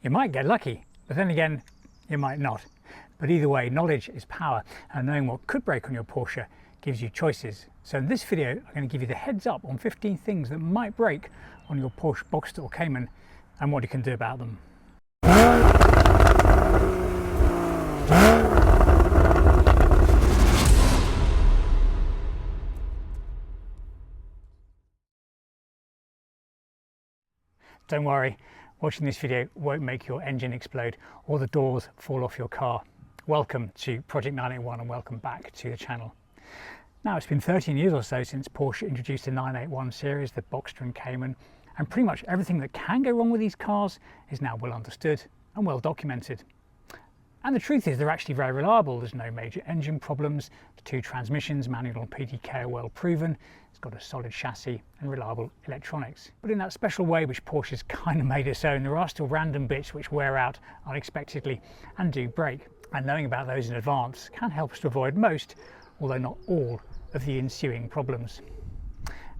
You might get lucky, but then again, you might not. But either way, knowledge is power, and knowing what could break on your Porsche gives you choices. So in this video, I'm going to give you the heads up on 15 things that might break on your Porsche Boxster or Cayman and what you can do about them. Don't worry, watching this video won't make your engine explode or the doors fall off your car. Welcome to Project 981 and welcome back to the channel. Now, it's been 13 years or so since Porsche introduced the 981 series, the Boxster and Cayman, and pretty much everything that can go wrong with these cars is now well understood and well documented. And the truth is they're actually very reliable. There's no major engine problems. The two transmissions, manual and PDK, are well proven. It's got a solid chassis and reliable electronics. But in that special way which Porsche's kind of made its own, there are still random bits which wear out unexpectedly and do break. And knowing about those in advance can help us to avoid most, although not all, of the ensuing problems.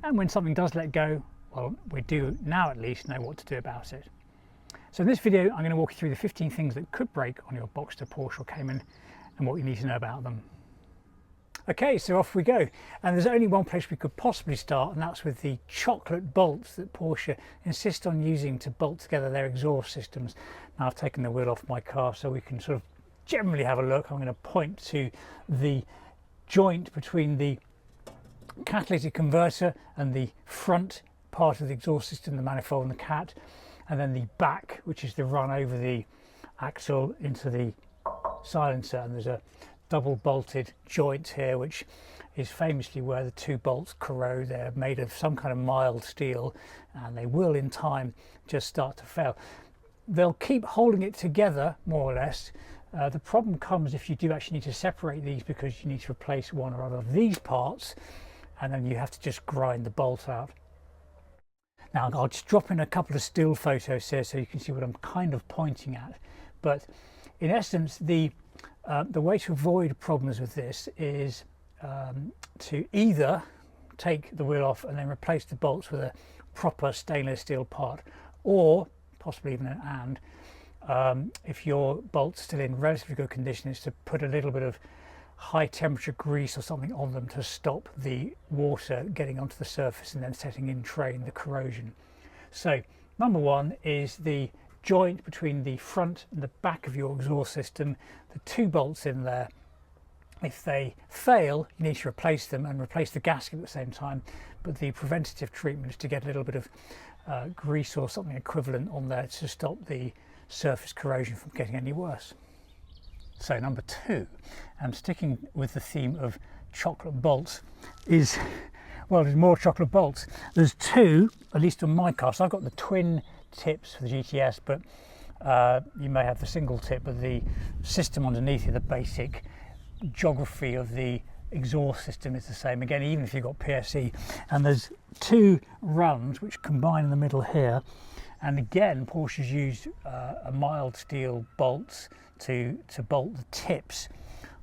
And when something does let go, well, we do now at least know what to do about it. So in this video, I'm going to walk you through the 15 things that could break on your Boxster, Porsche or Cayman and what you need to know about them. Okay, so off we go. And there's only one place we could possibly start, and that's with the chocolate bolts that Porsche insist on using to bolt together their exhaust systems. Now, I've taken the wheel off my car so we can sort of generally have a look. I'm going to point to the joint between the catalytic converter and the front part of the exhaust system, the manifold and the cat, and then the back, which is the run over the axle into the silencer. And there's a double bolted joint here, which is famously where the two bolts corrode. They're made of some kind of mild steel, and they will in time just start to fail. They'll keep holding it together more or less. The problem comes if you do actually need to separate these, because you need to replace one or other of these parts, and then you have to just grind the bolt out. Now, I'll just drop in a couple of still photos here so you can see what I'm kind of pointing at. But in essence, the way to avoid problems with this is to either take the wheel off and then replace the bolts with a proper stainless steel part, or possibly even an if your bolt's still in relatively good condition, is to put a little bit of high temperature grease or something on them to stop the water getting onto the surface and then setting in train the corrosion. So number one is the joint between the front and the back of your exhaust system, the two bolts in there. If they fail, you need to replace them and replace the gasket at the same time, but the preventative treatment is to get a little bit of grease or something equivalent on there to stop the surface corrosion from getting any worse. So number two, and sticking with the theme of chocolate bolts, is, well, there's more chocolate bolts. There's two, at least on my car. So I've got the twin tips for the GTS, but you may have the single tip, but the system underneath it, the basic geography of the exhaust system is the same again, even if you've got PSE. And there's two runs which combine in the middle here, and again Porsche's used a mild steel bolts to bolt the tips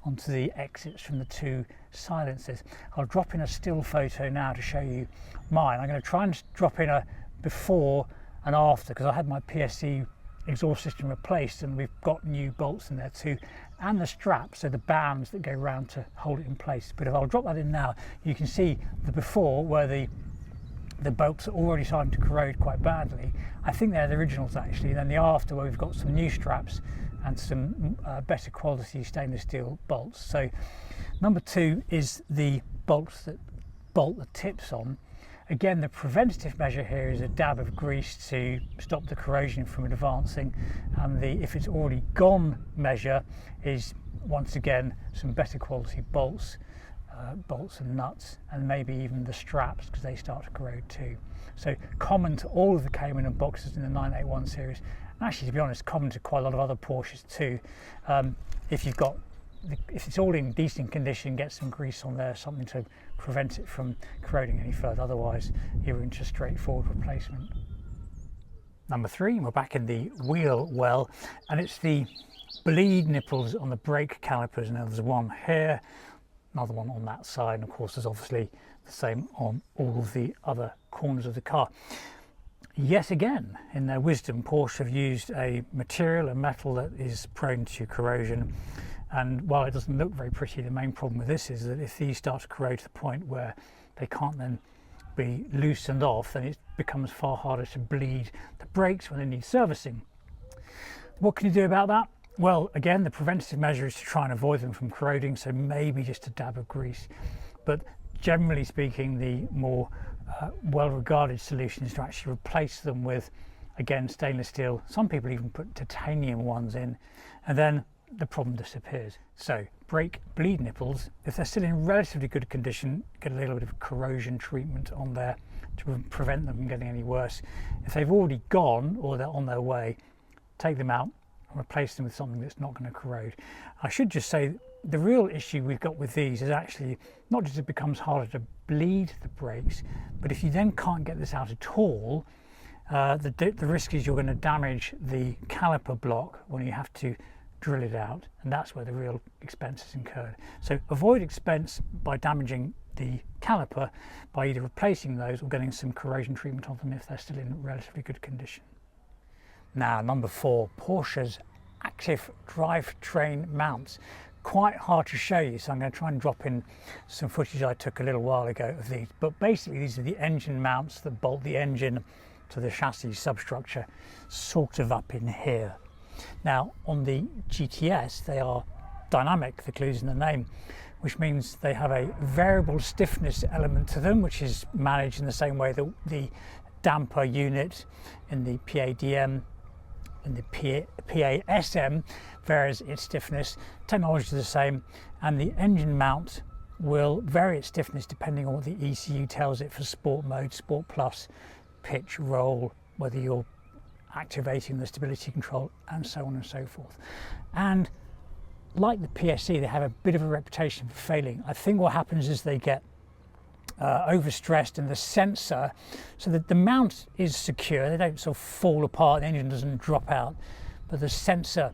onto the exits from the two silencers. I'll drop in a still photo now to show you mine. I'm going to try and drop in a before and after, because I had my PSE exhaust system replaced and we've got new bolts in there too, and the straps, so the bands that go around to hold it in place. But if I'll drop that in now, you can see the before where the bolts are already starting to corrode quite badly. I think they're the originals actually. And then the after, where we've got some new straps and some better quality stainless steel bolts. So number two is the bolts that bolt the tips on. Again, the preventative measure here is a dab of grease to stop the corrosion from advancing, and the if it's already gone measure is once again some better quality bolts and nuts, and maybe even the straps, because they start to corrode too. So common to all of the Cayman and Boxsters in the 981 series, and actually, to be honest, common to quite a lot of other Porsches too. If it's all in decent condition, get some grease on there, something to prevent it from corroding any further. Otherwise, you're into straightforward replacement. Number three, we're back in the wheel well, and it's the bleed nipples on the brake calipers. Now there's one here, another one on that side, and of course there's obviously the same on all of the other corners of the car. Yet again, in their wisdom, Porsche have used a material, a metal that is prone to corrosion. And while it doesn't look very pretty, the main problem with this is that if these start to corrode to the point where they can't then be loosened off, then it becomes far harder to bleed the brakes when they need servicing. What can you do about that? Well, again, the preventative measure is to try and avoid them from corroding, so maybe just a dab of grease. But generally speaking, the more well-regarded solution is to actually replace them with, again, stainless steel. Some people even put titanium ones in, and then the problem disappears. So brake bleed nipples, if they're still in relatively good condition, get a little bit of corrosion treatment on there to prevent them from getting any worse. If they've already gone or they're on their way, take them out and replace them with something that's not going to corrode. I should just say the real issue we've got with these is actually not just it becomes harder to bleed the brakes, but if you then can't get this out at all, the risk is you're going to damage the caliper block when you have to drill it out, and that's where the real expense is incurred. So avoid expense by damaging the caliper by either replacing those or getting some corrosion treatment on them if they're still in relatively good condition. Now, number 4, Porsche's active drivetrain mounts. Quite hard to show you, so I'm going to try and drop in some footage I took a little while ago of these. But basically these are the engine mounts that bolt the engine to the chassis substructure, sort of up in here. Now on the GTS they are dynamic, the clue's in the name, which means they have a variable stiffness element to them, which is managed in the same way that the damper unit in the PADM and the PASM varies its stiffness. Technology is the same, and the engine mount will vary its stiffness depending on what the ECU tells it for sport mode, sport plus, pitch, roll, whether you're activating the stability control, and so on and so forth. And like the PSC, they have a bit of a reputation for failing. I think what happens is they get overstressed, and the sensor, so that the mount is secure, they don't sort of fall apart, the engine doesn't drop out, but the sensor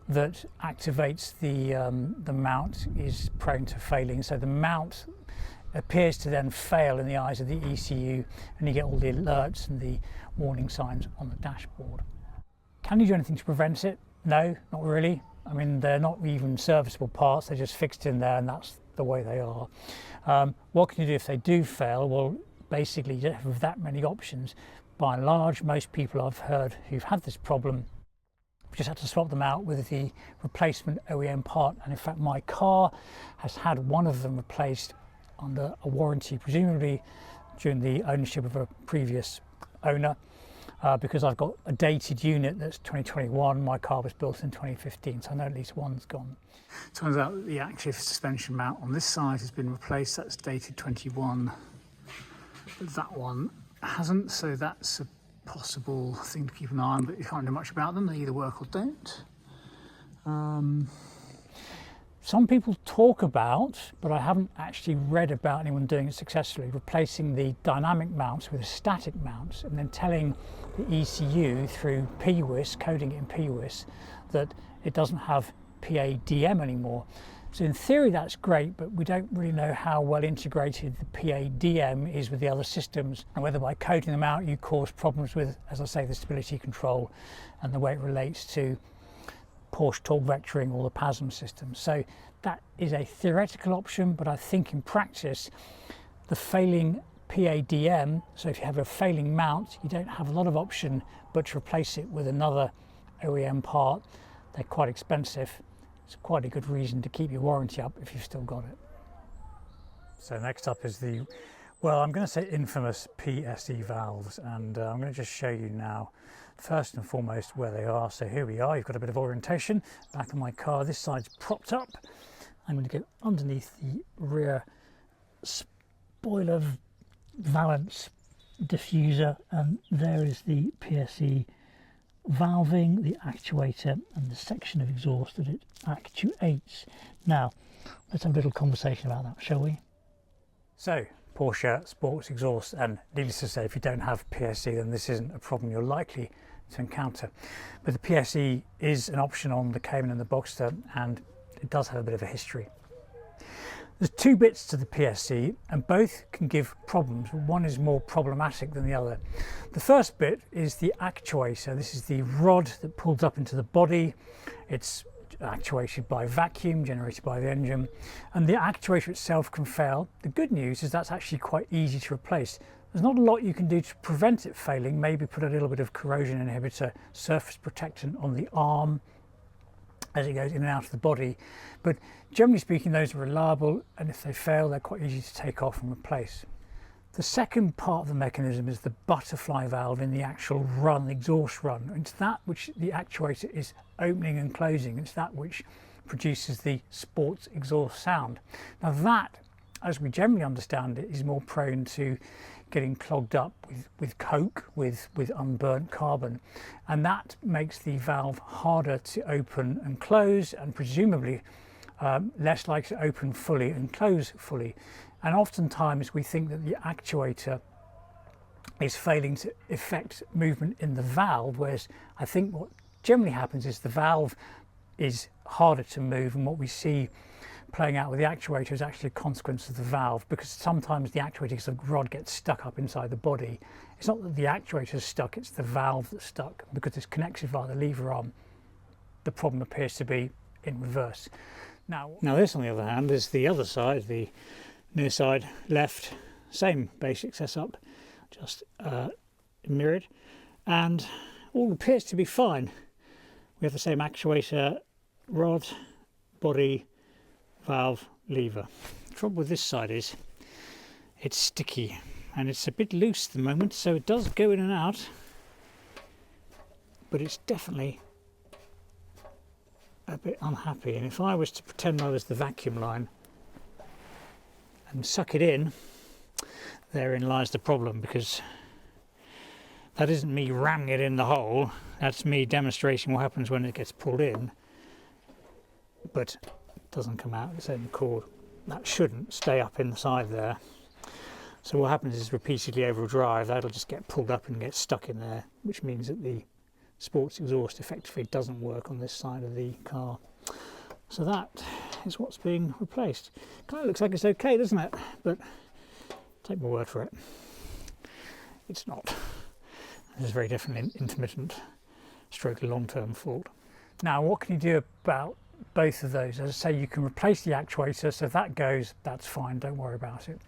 that activates the mount is prone to failing. So the mount appears to then fail in the eyes of the ECU, and you get all the alerts and the warning signs on the dashboard. Can you do anything to prevent it? No, not really. I mean, they're not even serviceable parts, they're just fixed in there, and that's the way they are. What can you do if they do fail? Well, basically you don't have that many options. By and large, most people I've heard who've had this problem just had to swap them out with the replacement OEM part, and in fact my car has had one of them replaced under a warranty, presumably during the ownership of a previous owner, because I've got a dated unit that's 2021, my car was built in 2015, so I know at least one's gone. Turns out that the active suspension mount on this side has been replaced, that's dated 21, but that one hasn't, so that's a possible thing to keep an eye on, but you can't do much about them, they either work or don't. Some people talk about, but I haven't actually read about anyone doing it successfully, replacing the dynamic mounts with static mounts and then telling the ECU through PWIS, coding it in PWIS, that it doesn't have PADM anymore. So in theory that's great, but we don't really know how well integrated the PADM is with the other systems, and whether by coding them out you cause problems with, as I say, the stability control and the way it relates to Porsche torque vectoring or the PASM system. So that is a theoretical option, but I think in practice the failing PADM, so if you have a failing mount, you don't have a lot of option but to replace it with another OEM part. They're quite expensive. It's quite a good reason to keep your warranty up if you've still got it. So next up is the, well, I'm going to say infamous PSE valves, and I'm going to just show you now first and foremost where they are. So here we are, you've got a bit of orientation. Back of my car, this side's propped up. I'm going to go underneath the rear spoiler valance diffuser, and there is the PSE valving, the actuator, and the section of exhaust that it actuates. Now let's have a little conversation about that, shall we? So Porsche sports exhaust, and needless to say, if you don't have PSE then this isn't a problem you're likely to encounter, but the PSE is an option on the Cayman and the Boxster, and it does have a bit of a history. There's two bits to the PSC and both can give problems. One is more problematic than the other. The first bit is the actuator. This is the rod that pulls up into the body. It's actuated by vacuum generated by the engine, and the actuator itself can fail. The good news is that's actually quite easy to replace. There's not a lot you can do to prevent it failing. Maybe put a little bit of corrosion inhibitor surface protectant on the arm as it goes in and out of the body, but generally speaking those are reliable, and if they fail they're quite easy to take off and replace. The second part of the mechanism is the butterfly valve in the actual run, the exhaust run. It's that which the actuator is opening and closing. It's that which produces the sports exhaust sound. Now that, as we generally understand it, is more prone to getting clogged up with coke, with unburnt carbon, and that makes the valve harder to open and close, and presumably less likely to open fully and close fully. And oftentimes we think that the actuator is failing to effect movement in the valve, whereas I think what generally happens is the valve is harder to move, and what we see playing out with the actuator is actually a consequence of the valve, because sometimes the actuator rod gets stuck up inside the body. It's not that the actuator is stuck, it's the valve that's stuck. Because it's connected via the lever arm, the problem appears to be in reverse. Now this, on the other hand, is the other side, the near side left, same basic setup, just mirrored, and all appears to be fine. We have the same actuator, rod, body, valve, lever. The trouble with this side is it's sticky and it's a bit loose at the moment, so it does go in and out, but it's definitely a bit unhappy. And if I was to pretend I was the vacuum line and suck it in, therein lies the problem, because that isn't me ramming it in the hole, that's me demonstrating what happens when it gets pulled in, but it doesn't come out of its own accord. That shouldn't stay up inside there. So what happens is repeatedly over a drive, that'll just get pulled up and get stuck in there, which means that the sports exhaust effectively doesn't work on this side of the car. So that is what's being replaced. Kind of looks like it's okay, doesn't it? But take my word for it, it's not. This is very definitely an intermittent stroke long-term fault. Now what can you do about both of those? As I say, you can replace the actuator, so if that goes, that's fine, don't worry about it.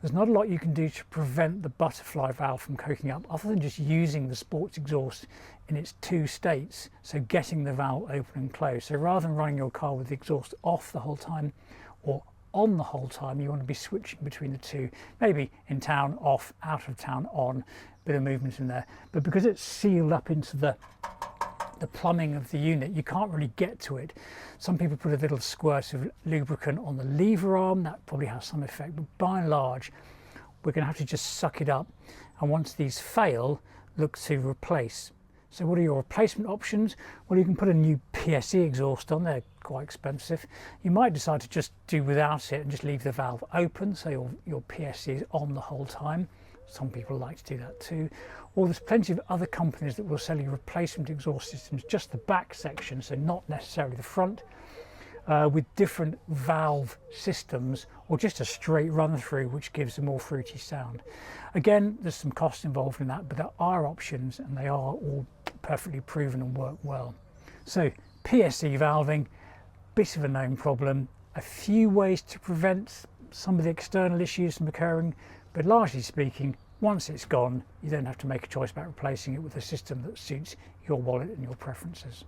There's not a lot you can do to prevent the butterfly valve from coking up, other than just using the sports exhaust in its two states, so getting the valve open and closed. So rather than running your car with the exhaust off the whole time or on the whole time, you want to be switching between the two, maybe in town off, out of town on, bit of movement in there. But because it's sealed up into the plumbing of the unit, you can't really get to it. Some people put a little squirt of lubricant on the lever arm, that probably has some effect, but by and large we're going to have to just suck it up, and once these fail, look to replace. So what are your replacement options? Well, you can put a new PSE exhaust on, they're quite expensive. You might decide to just do without it and just leave the valve open, so your PSE is on the whole time. Some people like to do that too. Or there's plenty of other companies that will sell you replacement exhaust systems, just the back section, so not necessarily the front, with different valve systems, or just a straight run through which gives a more fruity sound. Again, there's some cost involved in that, but there are options and they are all perfectly proven and work well. So PSE valving, bit of a known problem, a few ways to prevent some of the external issues from occurring, but largely speaking, once it's gone, you don't have to make a choice about replacing it with a system that suits your wallet and your preferences.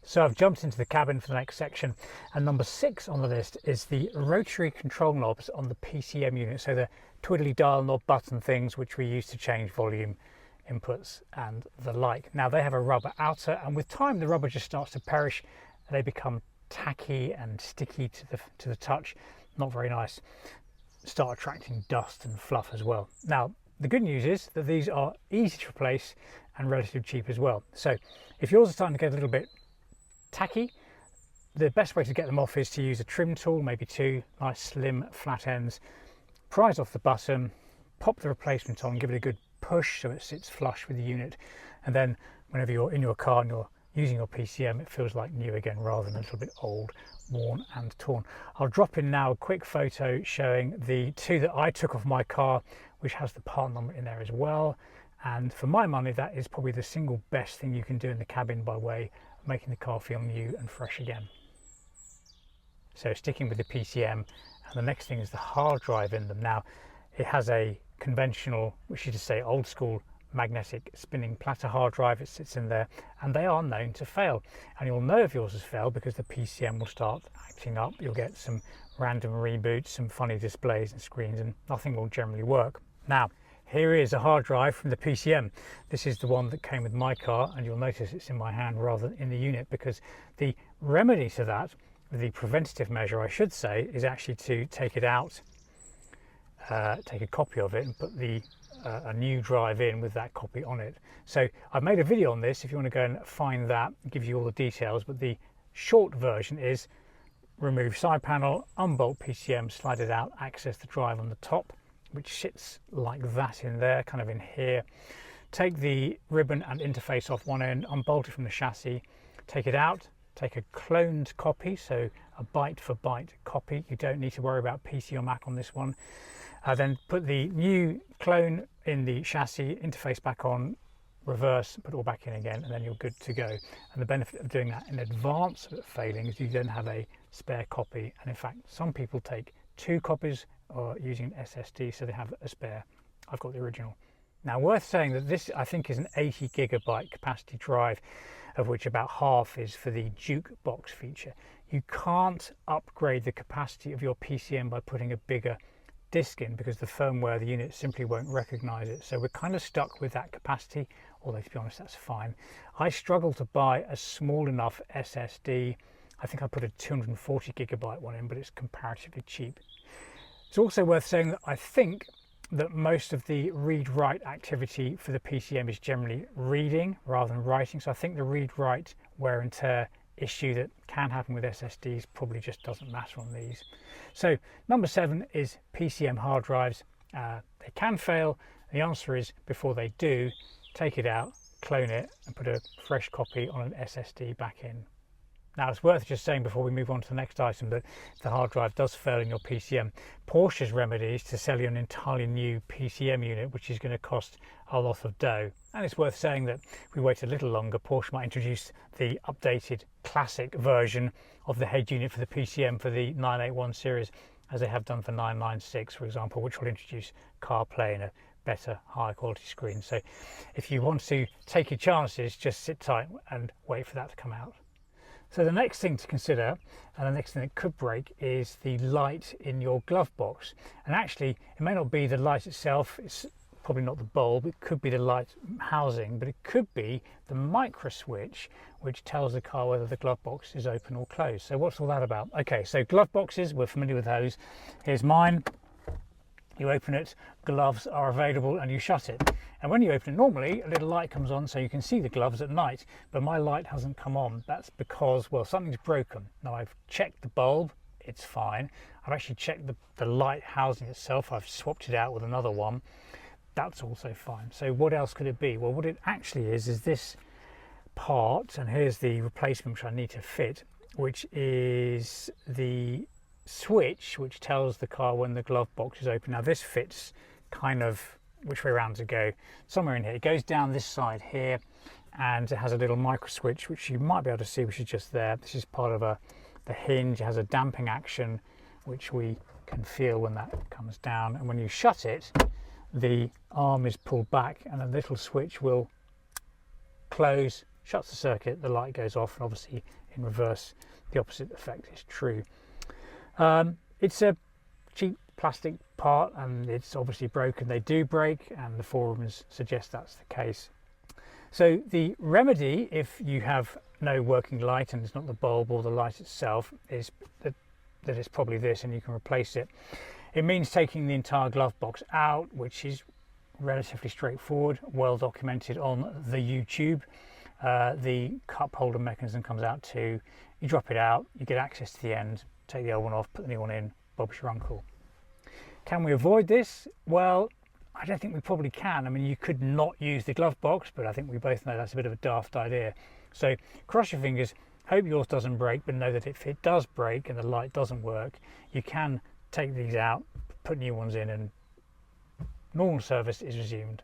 So I've jumped into the cabin for the next section, and number 6 on the list is the rotary control knobs on the PCM unit, so the twiddly dial knob button things which we use to change volume, inputs and the like. Now they have a rubber outer, and with time the rubber just starts to perish and they become tacky and sticky to the touch, not very nice. Start attracting dust and fluff as well. Now the good news is that these are easy to replace and relatively cheap as well. So if yours are starting to get a little bit tacky, the best way to get them off is to use a trim tool, maybe 2 nice slim flat ends, prise off the button, pop the replacement on, give it a good push so it sits flush with the unit, and then whenever you're in your car and you're using your PCM, it feels like new again rather than a little bit old, worn and torn. I'll drop in now a quick photo showing the two that I took off my car, which has the part number in there as well. And for my money, that is probably the single best thing you can do in the cabin by way of making the car feel new and fresh again. So sticking with the PCM, and the next thing is the hard drive in them. Now, it has a conventional, which is to say old school, magnetic spinning platter hard drive. It sits in there, and they are known to fail. And you'll know if yours has failed because the PCM will start acting up. You'll get some random reboots, some funny displays and screens, and nothing will generally work. Now, here is a hard drive from the PCM. This is the one that came with my car, and you'll notice it's in my hand rather than in the unit, because the remedy to that, the preventative measure I should say, is actually to take it out, take a copy of it and put a new drive in with that copy on it. So I've made a video on this if you want to go and find that, it gives you all the details, but the short version is remove side panel, unbolt PCM, slide it out, access the drive on the top, which sits like that in there, kind of in here. Take the ribbon and interface off one end, unbolt it from the chassis, take it out, take a cloned copy, so a byte for byte copy. You don't need to worry about PC or Mac on this one. Then put the new clone in the chassis, interface back on, reverse, put it all back in again, and then you're good to go. And the benefit of doing that in advance of it failing is you then have a spare copy. And in fact, some people take 2 copies or using an SSD, so they have a spare. I've got the original. Now, worth saying that this, I think, is an 80 gigabyte capacity drive, of which about half is for the jukebox feature. You can't upgrade the capacity of your PCM by putting a bigger disk in, because the firmware of the unit simply won't recognize it. So we're kind of stuck with that capacity, although to be honest, that's fine. I struggle to buy a small enough SSD. I think I put a 240 gigabyte one in, but it's comparatively cheap. It's also worth saying that I think that most of the read-write activity for the PCM is generally reading rather than writing. So I think the read-write wear and tear issue that can happen with SSDs probably just doesn't matter on these. So number 7 is PCM hard drives. They can fail. The answer is, before they do, take it out, clone it, and put a fresh copy on an SSD back in. Now, it's worth just saying before we move on to the next item that if the hard drive does fail in your PCM, Porsche's remedy is to sell you an entirely new PCM unit, which is going to cost a lot of dough. And it's worth saying that if we wait a little longer, Porsche might introduce the updated classic version of the head unit for the PCM for the 981 series, as they have done for 996, for example, which will introduce CarPlay and a better, higher quality screen. So if you want to take your chances, just sit tight and wait for that to come out. So the next thing to consider, and the next thing that could break, is the light in your glove box. And actually, it may not be the light itself, it's probably not the bulb, it could be the light housing, but it could be the micro switch, which tells the car whether the glove box is open or closed. So what's all that about? Okay, so glove boxes, we're familiar with those. Here's mine. You open it, gloves are available, and you shut it. And when you open it, normally a little light comes on so you can see the gloves at night, but my light hasn't come on. That's because, well, something's broken. Now, I've checked the bulb, it's fine. I've actually checked the light housing itself. I've swapped it out with another one. That's also fine. So what else could it be? Well, what it actually is this part, and here's the replacement which I need to fit, which is the switch which tells the car when the glove box is open. Now, this fits kind of which way around to go, somewhere in here. It goes down this side here, and it has a little micro switch which you might be able to see, which is just there. This is part of the hinge. It has a damping action which we can feel when that comes down, and when you shut it, the arm is pulled back and a little switch will close, shuts the circuit, the light goes off, and obviously in reverse the opposite effect is true. It's a cheap plastic part and it's obviously broken. They do break, and the forums suggest that's the case. So the remedy, if you have no working light and it's not the bulb or the light itself, is that it's probably this, and you can replace it. It means taking the entire glove box out, which is relatively straightforward, well documented on the YouTube. The cup holder mechanism comes out too. You drop it out, you get access to the end, take the old one off, put the new one in, Bob's your uncle. Can we avoid this? Well, I don't think we probably can. I mean, you could not use the glove box, but I think we both know that's a bit of a daft idea. So cross your fingers, hope yours doesn't break, but know that if it does break and the light doesn't work, you can take these out, put new ones in, and normal service is resumed.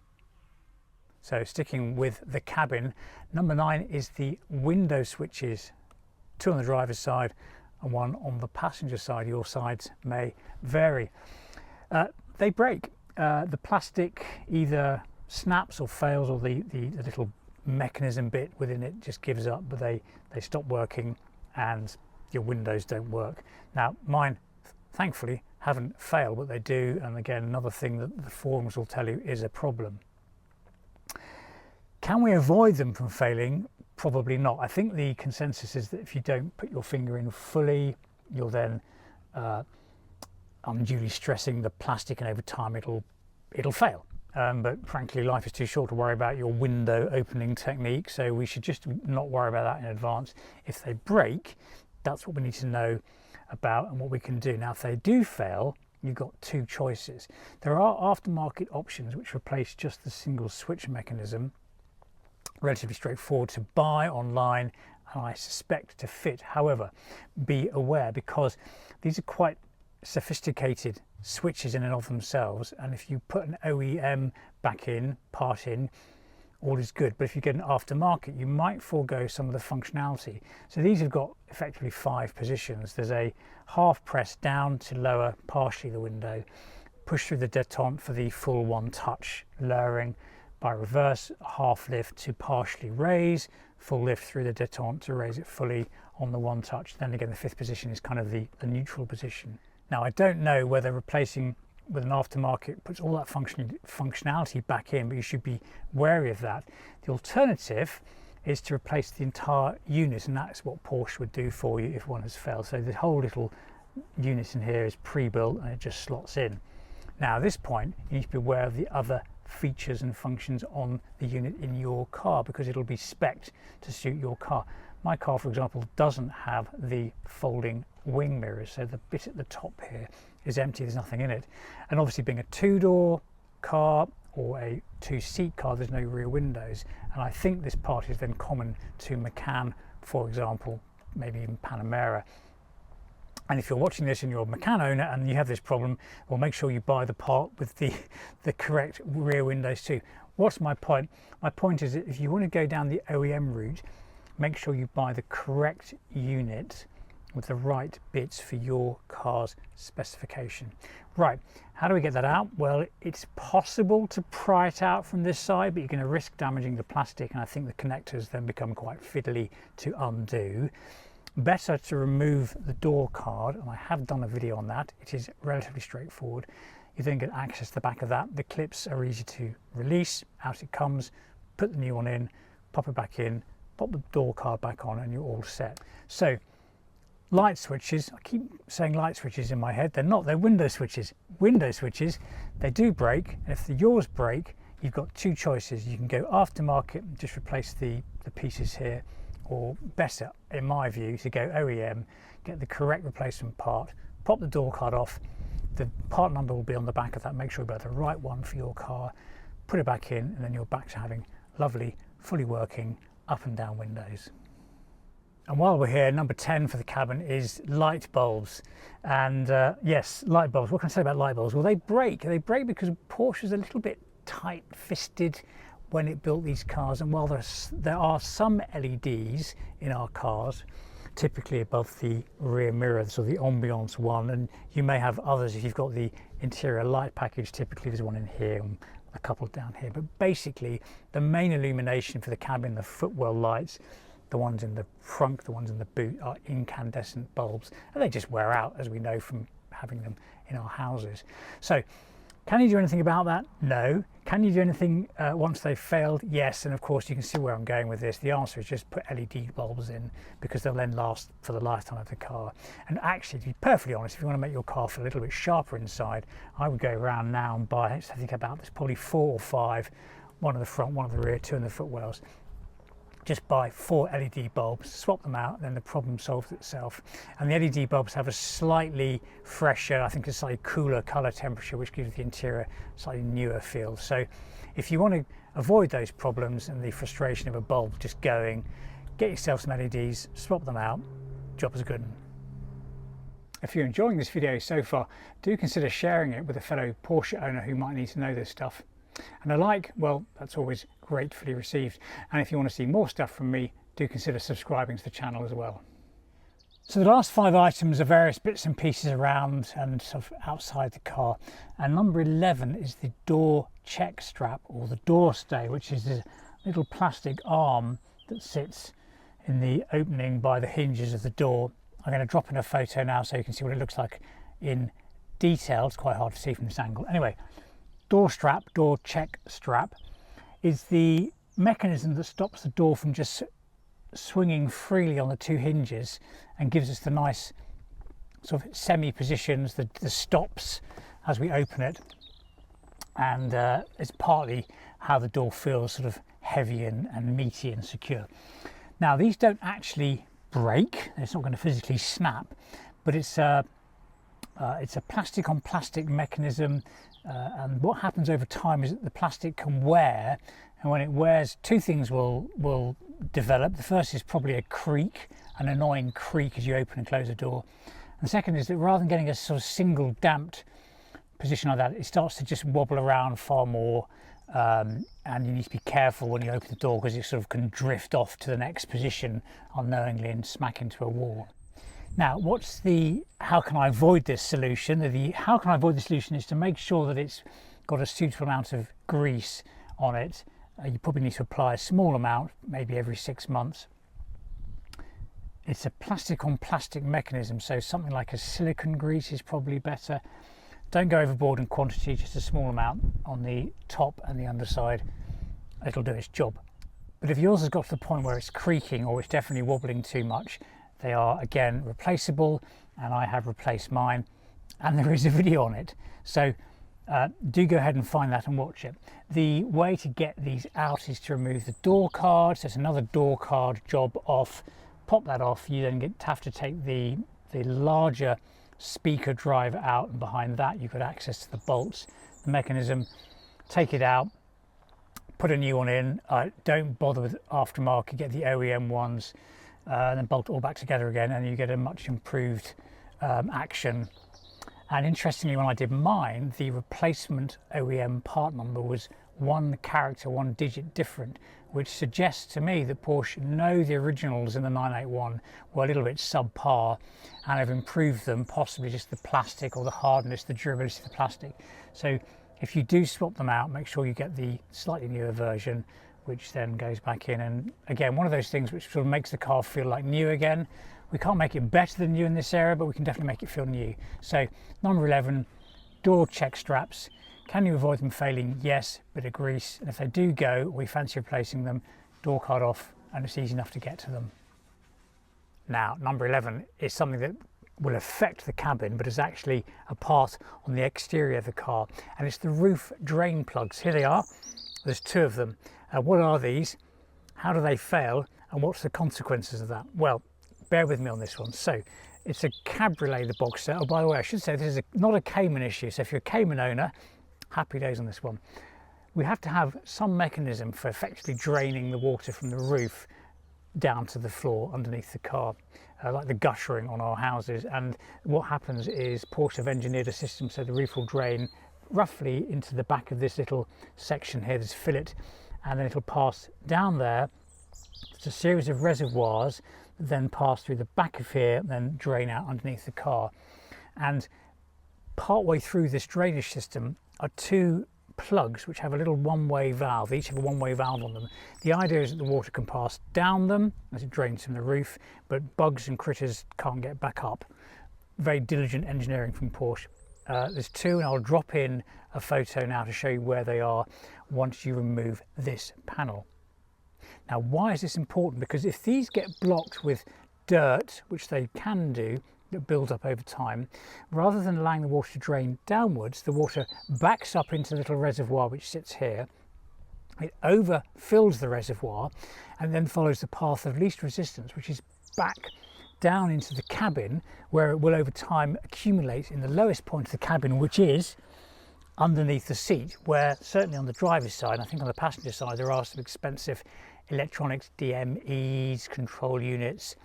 So sticking with the cabin, number 9 is the window switches. 2 on the driver's side and 1 on the passenger side. Your sides may vary. They break. The plastic either snaps or fails, or the little mechanism bit within it just gives up, but they stop working and your windows don't work. Now mine thankfully haven't failed, but they do, and again another thing that the forums will tell you is a problem. Can we avoid them from failing? Probably not. I think the consensus is that if you don't put your finger in fully, you'll then unduly stressing the plastic, and over time it'll fail. But frankly, life is too short to worry about your window opening technique, so we should just not worry about that in advance. If they break, that's what we need to know about and what we can do. Now, if they do fail, you've got 2 choices. There are aftermarket options which replace just the single switch mechanism. Relatively straightforward to buy online, and I suspect to fit. However, be aware, because these are quite sophisticated switches in and of themselves, and if you put an OEM part in, all is good. But if you get an aftermarket, you might forego some of the functionality. So these have got effectively 5 positions. There's a half press down to lower partially the window, push through the detente for the full one touch lowering, by reverse half lift to partially raise, full lift through the detente to raise it fully on the one touch. Then again, the 5th position is kind of the neutral position. Now, I don't know whether replacing with an aftermarket puts all that functionality back in, but you should be wary of that. The alternative is to replace the entire unit, and that's what Porsche would do for you if one has failed. So the whole little unit in here is pre-built and it just slots in. Now, at this point, you need to be aware of the other features and functions on the unit in your car, because it'll be spec'd to suit your car. My car, for example, doesn't have the folding wing mirrors, so the bit at the top here is empty, there's nothing in it. And obviously, being a 2-door car or a 2-seat car, there's no rear windows, and I think this part is then common to Macan, for example, maybe even Panamera. And if you're watching this and you're a Macan owner and you have this problem, well, make sure you buy the part with the correct rear windows too. What's my point? My point is that if you want to go down the OEM route, make sure you buy the correct unit with the right bits for your car's specification. Right, how do we get that out? Well, it's possible to pry it out from this side, but you're going to risk damaging the plastic, and I think the connectors then become quite fiddly to undo. Better to remove the door card, and I have done a video on that. It is relatively straightforward. You then get access to the back of that. The clips are easy to release, out it comes, put the new one in, pop it back in, pop the door card back on, and you're all set. So light switches, I keep saying light switches in my head, they're not, they're window switches. Window switches, they do break, and if yours break, you've got 2 choices. You can go aftermarket and just replace the pieces here, or better, in my view, to go OEM, get the correct replacement part, pop the door card off, the part number will be on the back of that, make sure you buy the right one for your car, put it back in, and then you're back to having lovely, fully working up and down windows. And while we're here, number 10 for the cabin is light bulbs. And yes, light bulbs. What can I say about light bulbs? Well, they break. They break because Porsche's a little bit tight-fisted when it built these cars, and while there are some LEDs in our cars, typically above the rear mirror, so the ambiance one, and you may have others if you've got the interior light package. Typically there's one in here and a couple down here, but basically the main illumination for the cabin, the footwell lights, the ones in the front, the ones in the boot, are incandescent bulbs, and they just wear out, as we know from having them in our houses. So can you do anything about that? No. Can you do anything once they've failed? Yes. And of course, you can see where I'm going with this. The answer is just put LED bulbs in, because they'll then last for the lifetime of the car. And actually, to be perfectly honest, if you want to make your car feel a little bit sharper inside, I would go around now and buy, I think about this, probably 4 or 5, one in the front, one in the rear, 2 in the footwells. Just buy 4 LED bulbs, swap them out, and then the problem solves itself. And the LED bulbs have a slightly fresher, I think a slightly cooler colour temperature, which gives the interior a slightly newer feel. So if you want to avoid those problems and the frustration of a bulb just going, get yourself some LEDs, swap them out, job's good. If you're enjoying this video so far, do consider sharing it with a fellow Porsche owner who might need to know this stuff. And a like, well, that's always gratefully received. And if you want to see more stuff from me, do consider subscribing to the channel as well. So the last 5 items are various bits and pieces around and sort of outside the car. And number 11 is the door check strap, or the door stay, which is a little plastic arm that sits in the opening by the hinges of the door. I'm going to drop in a photo now so you can see what it looks like in detail. It's quite hard to see from this angle. Anyway, door strap, door check strap, is the mechanism that stops the door from just swinging freely on the 2 hinges and gives us the nice sort of semi positions, the stops as we open it, and it's partly how the door feels sort of heavy and meaty and secure. Now these don't actually break, it's not going to physically snap, but it's a plastic on plastic mechanism, and what happens over time is that the plastic can wear, and when it wears, 2 things will develop. The first is probably a creak, an annoying creak as you open and close the door. And the second is that rather than getting a sort of single damped position like that, it starts to just wobble around far more, and you need to be careful when you open the door because it sort of can drift off to the next position unknowingly and smack into a wall. Now, how can I avoid this solution? How can I avoid the solution is to make sure that it's got a suitable amount of grease on it. You probably need to apply a small amount, maybe every 6 months. It's a plastic on plastic mechanism, so something like a silicone grease is probably better. Don't go overboard in quantity, just a small amount on the top and the underside. It'll do its job. But if yours has got to the point where it's creaking or it's definitely wobbling too much, they are again replaceable, and I have replaced mine, and there is a video on it. So do go ahead and find that and watch it. The way to get these out is to remove the door card. So it's another door card job off. Pop that off. You then have to take the larger speaker driver out, and behind that you've got access to the bolts, the mechanism. Take it out, put a new one in. Don't bother with aftermarket, get the OEM ones, and then bolt it all back together again, and you get a much improved action. And interestingly, when I did mine, the replacement OEM part number was 1 character, 1 digit different, which suggests to me that Porsche know the originals in the 981 were a little bit subpar and have improved them, possibly just the plastic or the hardness, the durability of the plastic. So if you do swap them out, make sure you get the slightly newer version, which then goes back in. And again, one of those things which sort of makes the car feel like new again. We can't make it better than new in this area, but we can definitely make it feel new. So number 11, door check straps. Can you avoid them failing? Yes, bit of grease. And if they do go, we fancy replacing them, door card off, and it's easy enough to get to them. Now, number 11 is something that will affect the cabin, but is actually a part on the exterior of the car, and it's the roof drain plugs. Here they are. There's 2 of them. What are these? How do they fail? And what's the consequences of that? Well, bear with me on this one. So it's a Cabriolet, the Boxster. Oh, by the way, I should say this is not a Cayman issue. So if you're a Cayman owner, happy days on this one. We have to have some mechanism for effectively draining the water from the roof down to the floor underneath the car, like the guttering on our houses. And what happens is Porsche have engineered a system so the roof will drain roughly into the back of this little section here, this fillet, and then it'll pass down there. It's a series of reservoirs that then pass through the back of here and then drain out underneath the car. And partway through this drainage system are 2 plugs which have a little one-way valve. Each have a one-way valve on them. The idea is that the water can pass down them as it drains from the roof, but bugs and critters can't get back up. Very diligent engineering from Porsche. There's 2, and I'll drop in a photo now to show you where they are once you remove this panel. Now, why is this important? Because if these get blocked with dirt, which they can do, that builds up over time, rather than allowing the water to drain downwards, the water backs up into the little reservoir which sits here. It overfills the reservoir and then follows the path of least resistance, which is back down into the cabin, where it will over time accumulate in the lowest point of the cabin, which is underneath the seat, where certainly on the driver's side, I think on the passenger side, there are some expensive electronics, DMEs, control units,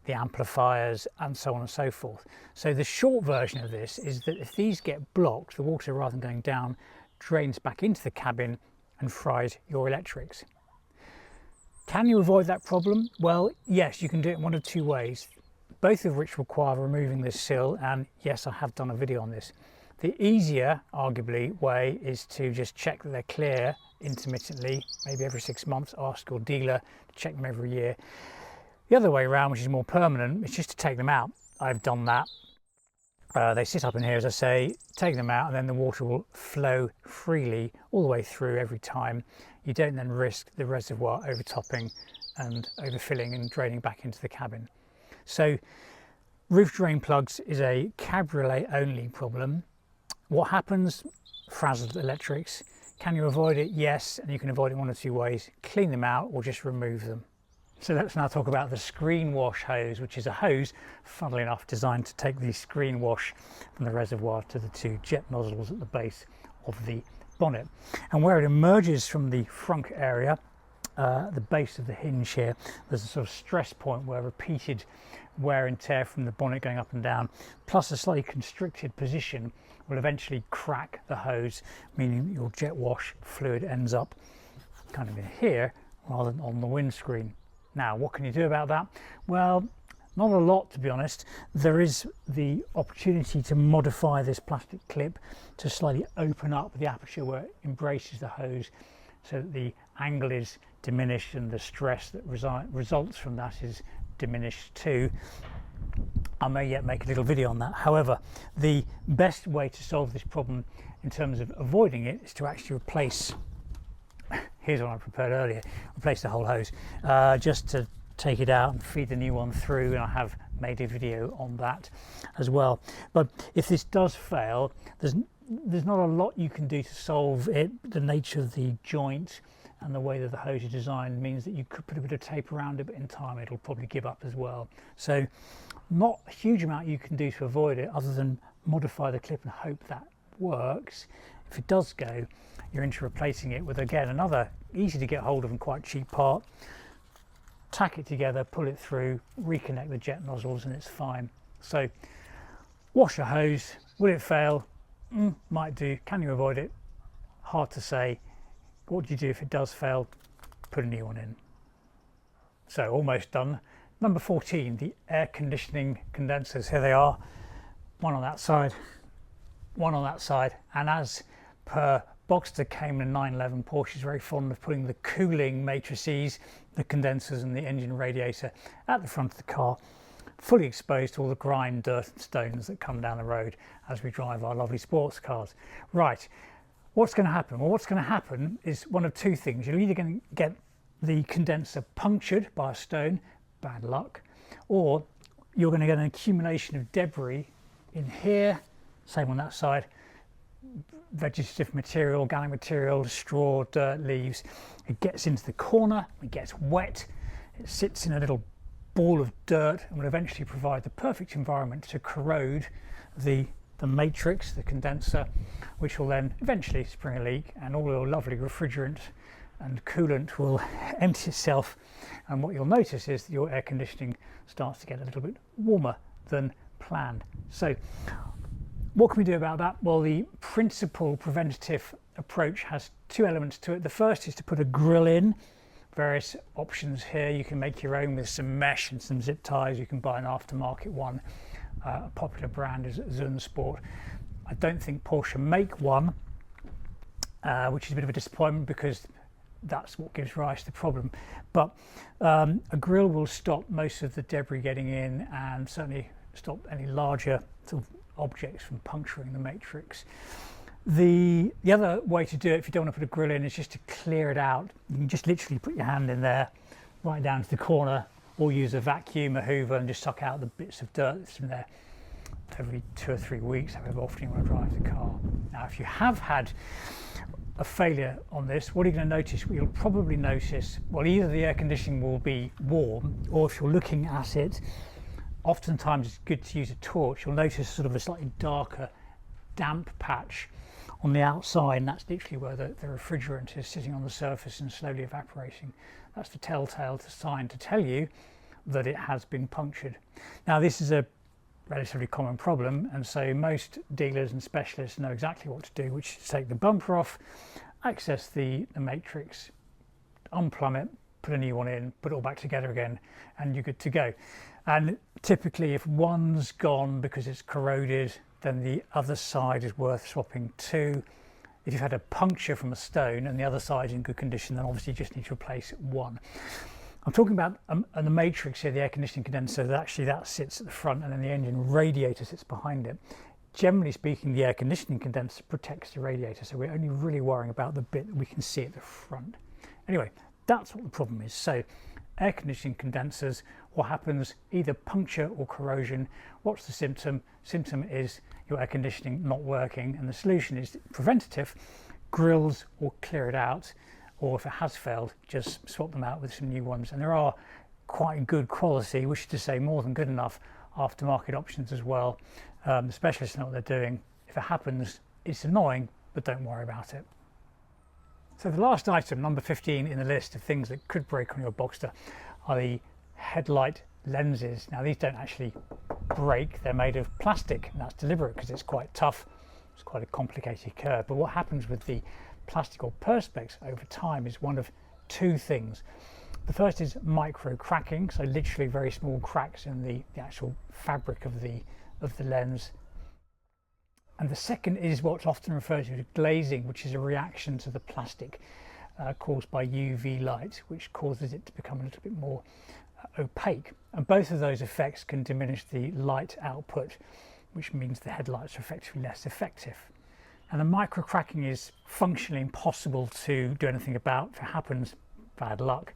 the amplifiers, and so on and so forth. So the short version of this is that if these get blocked, the water, rather than going down, drains back into the cabin and fries your electrics. Can you avoid that problem? Well, yes, you can do it in one of two ways, both of which require removing this sill, and yes, I have done a video on this. The easier, arguably, way is to just check that they're clear intermittently, maybe every 6 months. Ask your dealer to check them every year. The other way around, which is more permanent, is just to take them out. I've done that. They sit up in here, as I say, take them out, and then the water will flow freely all the way through every time. You don't then risk the reservoir overtopping and overfilling and draining back into the cabin. So roof drain plugs is a cabriolet only problem. What happens? Frazzled electrics. Can you avoid it? Yes, and you can avoid it one of two ways: clean them out or just remove them. So let's now talk about the screen wash hose, which is a hose, funnily enough, designed to take the screen wash from the reservoir to the two jet nozzles at the base of the bonnet. And where it emerges from the frunk area, the base of the hinge here, there's a sort of stress point where repeated wear and tear from the bonnet going up and down, plus a slightly constricted position, will eventually crack the hose, meaning your jet wash fluid ends up kind of in here rather than on the windscreen. Now, what can you do about that? Well, not a lot, to be honest. There is the opportunity to modify this plastic clip to slightly open up the aperture where it embraces the hose, so that the angle is diminished and the stress that results from that is diminished too. I may yet make a little video on that. However, the best way to solve this problem in terms of avoiding it is to actually replace, here's what I prepared earlier, replace the whole hose, just to take it out and feed the new one through, and I have made a video on that as well. But if this does fail, there's not a lot you can do to solve it. The nature of the joint and the way that the hose is designed means that you could put a bit of tape around it, but in time it'll probably give up as well. So not a huge amount you can do to avoid it other than modify the clip and hope that works. If it does go, you're into replacing it with, again, another easy to get hold of and quite cheap part. Tack it together, pull it through, reconnect the jet nozzles, and it's fine. So wash a hose. Will it fail? Might do. Can you avoid it? Hard to say. What do you do if it does fail? Put a new one in. So almost done. Number 14, the air conditioning condensers. Here they are. One on that side, one on that side. And as per Boxster, Cayman and 911, Porsche is very fond of putting the cooling matrices, the condensers and the engine radiator at the front of the car, fully exposed to all the grime, dirt and stones that come down the road as we drive our lovely sports cars. Right, what's going to happen? Well, what's going to happen is one of two things. You're either going to get the condenser punctured by a stone, bad luck, or you're going to get an accumulation of debris in here, same on that side, vegetative material, organic material, straw, dirt, leaves. It gets into the corner, it gets wet, it sits in a little ball of dirt and will eventually provide the perfect environment to corrode the matrix, the condenser, which will then eventually spring a leak, and all your lovely refrigerant and coolant will empty itself, and what you'll notice is that your air conditioning starts to get a little bit warmer than planned. So what can we do about that? Well, the principal preventative approach has two elements to it. The first is to put a grill in. Various options here. You can make your own with some mesh and some zip ties. You can buy an aftermarket one. A popular brand is Zun Sport. I don't think Porsche make one, which is a bit of a disappointment because that's what gives rise to the problem. But a grill will stop most of the debris getting in, and certainly stop any larger sort of objects from puncturing the matrix. The other way to do it, if you don't want to put a grill in, is just to clear it out. You can just literally put your hand in there, right down to the corner, or use a vacuum, a hoover, and just suck out the bits of dirt that's in there every 2 or 3 weeks, however often you want to drive the car. Now, if you have had a failure on this, what are you going to notice? Well, you'll probably notice, well, either the air conditioning will be warm, or if you're looking at it, oftentimes it's good to use a torch. You'll notice sort of a slightly darker damp patch on the outside, and that's literally where the refrigerant is sitting on the surface and slowly evaporating. That's the telltale sign to tell you that it has been punctured. Now this is a relatively common problem, and so most dealers and specialists know exactly what to do, which is take the bumper off, access the matrix, unplumb it, put a new one in, put it all back together again, and you're good to go. And typically if one's gone because it's corroded, then the other side is worth swapping too. If you've had a puncture from a stone and the other side's in good condition, then obviously you just need to replace one. I'm talking about the matrix here, the air conditioning condenser, that sits at the front, and then the engine radiator sits behind it. Generally speaking, the air conditioning condenser protects the radiator, so we're only really worrying about the bit that we can see at the front. Anyway, that's what the problem is. So air conditioning condensers, what happens? Either puncture or corrosion. What's the symptom? Symptom is your air conditioning not working, and the solution is preventative: grills or clear it out, or if it has failed, just swap them out with some new ones. And there are quite good quality, which is to say more than good enough, aftermarket options as well. The specialists know what they're doing. If it happens, it's annoying, but don't worry about it. So the last item, number 15 in the list of things that could break on your Boxster, are the headlight lenses. Now these don't actually break, they're made of plastic, and that's deliberate because it's quite tough. It's quite a complicated curve. But what happens with the plastic or perspex over time is one of two things. The first is micro cracking, so literally very small cracks in the actual fabric of the lens. And the second is what's often referred to as glazing, which is a reaction to the plastic caused by UV light, which causes it to become a little bit more opaque. And both of those effects can diminish the light output, which means the headlights are effectively less effective. And the micro cracking is functionally impossible to do anything about. If it happens, bad luck.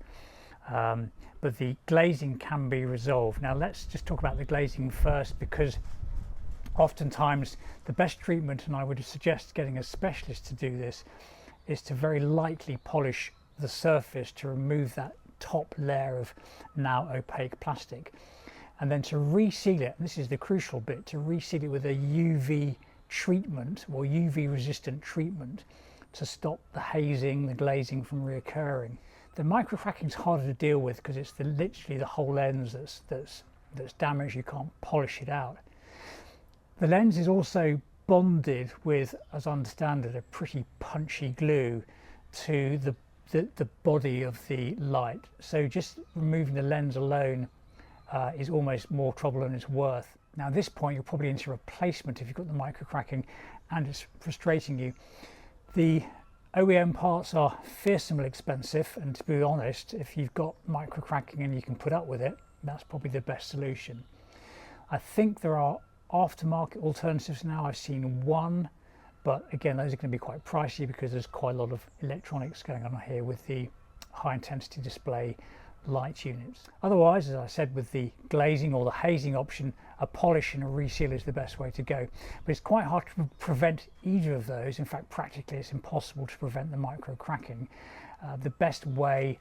But the glazing can be resolved. Now let's just talk about the glazing first, because oftentimes the best treatment, and I would suggest getting a specialist to do this, is to very lightly polish the surface to remove that top layer of now opaque plastic, and then to reseal it. And this is the crucial bit: to reseal it with a UV treatment or UV resistant treatment to stop the hazing, the glazing from reoccurring. The micro cracking is harder to deal with because it's literally the whole lens that's damaged. You can't polish it out. The lens is also bonded with, as I understand it, a pretty punchy glue to the body of the light. So just removing the lens alone is almost more trouble than it's worth. Now at this point you're probably into replacement if you've got the micro cracking and it's frustrating you. The OEM parts are fearsomely expensive, and to be honest, if you've got micro cracking and you can put up with it, that's probably the best solution. I think there are aftermarket alternatives now. I've seen one, but again those are going to be quite pricey because there's quite a lot of electronics going on here with the high intensity display light units. Otherwise, as I said, with the glazing or the hazing option, a polish and a reseal is the best way to go. But it's quite hard to prevent either of those. In fact, practically it's impossible to prevent the micro cracking. The best way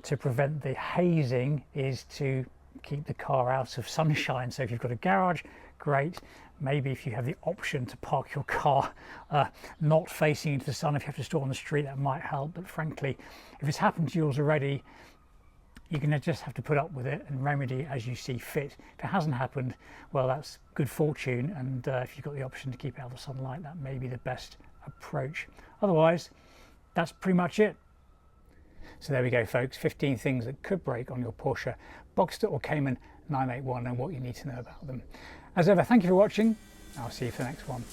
to prevent the hazing is to keep the car out of sunshine. So if you've got a garage, great. Maybe if you have the option to park your car not facing into the sun, if you have to store on the street, that might help. But frankly, if it's happened to yours already, you're going to just have to put up with it and remedy as you see fit. If it hasn't happened, well, that's good fortune, and if you've got the option to keep it out of the sunlight, that may be the best approach. Otherwise, that's pretty much it. So there we go, folks, 15 things that could break on your Porsche Boxster or Cayman 981 and what you need to know about them. As ever, thank you for watching. I'll see you for the next one.